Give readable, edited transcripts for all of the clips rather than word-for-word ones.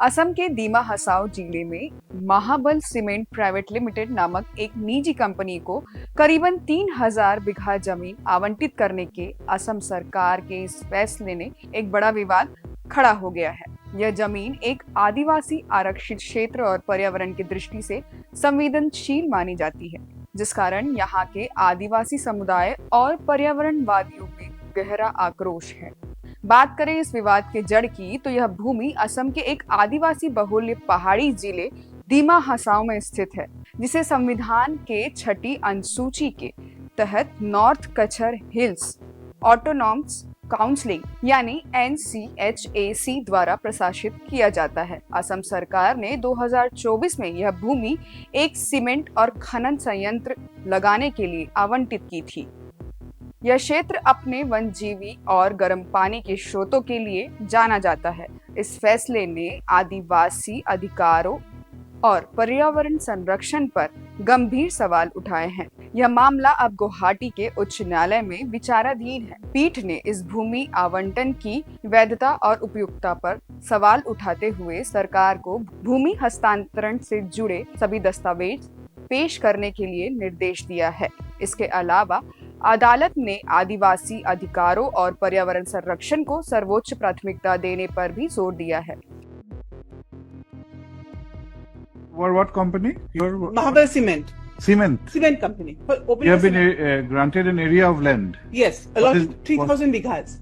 असम के दीमा हसाओ जिले में महाबल सीमेंट प्राइवेट लिमिटेड नामक एक निजी कंपनी को करीबन 3000 बीघा जमीन आवंटित करने के असम सरकार के इस फैसले ने एक बड़ा विवाद खड़ा हो गया है। यह जमीन एक आदिवासी आरक्षित क्षेत्र और पर्यावरण की दृष्टि से संवेदनशील मानी जाती है, जिस कारण यहाँ के आदिवासी समुदाय और पर्यावरणवादियों में गहरा आक्रोश है। बात करें इस विवाद के जड़ की, तो यह भूमि असम के एक आदिवासी बहुल्य पहाड़ी जिले दीमा हसाओ में स्थित है, जिसे संविधान के छठी अनुसूची के तहत north Cachar hills autonomous council यानी NCHAC द्वारा प्रशासित किया जाता है। असम सरकार ने 2024 में यह भूमि एक सीमेंट और खनन संयंत्र लगाने के लिए आवंटित की थी। यह क्षेत्र अपने वन्यजीवी और गर्म पानी के स्रोतों के लिए जाना जाता है। इस फैसले ने आदिवासी अधिकारों और पर्यावरण संरक्षण पर गंभीर सवाल उठाए हैं। यह मामला अब गुवाहाटी के उच्च न्यायालय में विचाराधीन है। पीठ ने इस भूमि आवंटन की वैधता और उपयुक्तता पर सवाल उठाते हुए सरकार को भूमि हस्तांतरण से जुड़े सभी दस्तावेज पेश करने के लिए निर्देश दिया है। इसके अलावा अदालत ने आदिवासी अधिकारों और पर्यावरण संरक्षण को सर्वोच्च प्राथमिकता देने पर भी जोर दिया है। What company? Mahabal Cement. Cement. Cement company. You have been granted an area of land. Yes, a lot, 3,000 bighas.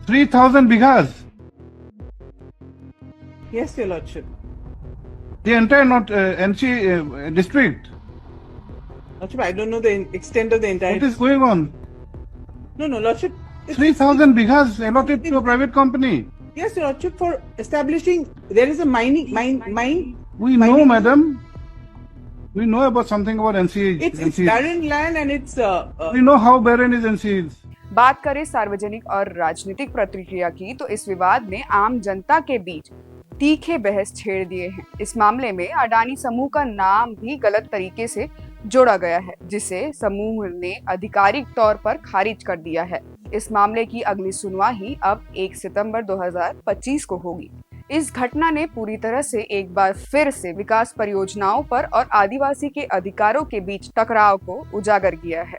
3,000 bighas? Yes, Your Lordship. The entire not NC district? Lordship, I don't know the extent of the entire... What is going on? No, Lordship. 3,000 bighas allotted to a private company? Yes, Your Lordship, for establishing... There is a mine... We know, madam. We know about something about NC. It's barren land and it's... We know how barren is NC. बात करें सार्वजनिक और राजनीतिक प्रतिक्रिया की, तो इस विवाद ने आम जनता के बीच तीखे बहस छेड़ दिए हैं। इस मामले में अडानी समूह का नाम भी गलत तरीके से जोड़ा गया है, जिसे समूह ने आधिकारिक तौर पर खारिज कर दिया है। इस मामले की अगली सुनवाई अब 1 सितंबर 2025 को होगी। इस घटना ने पूरी तरह से एक बार फिर से विकास परियोजनाओं पर और आदिवासी के अधिकारों के बीच टकराव को उजागर किया है।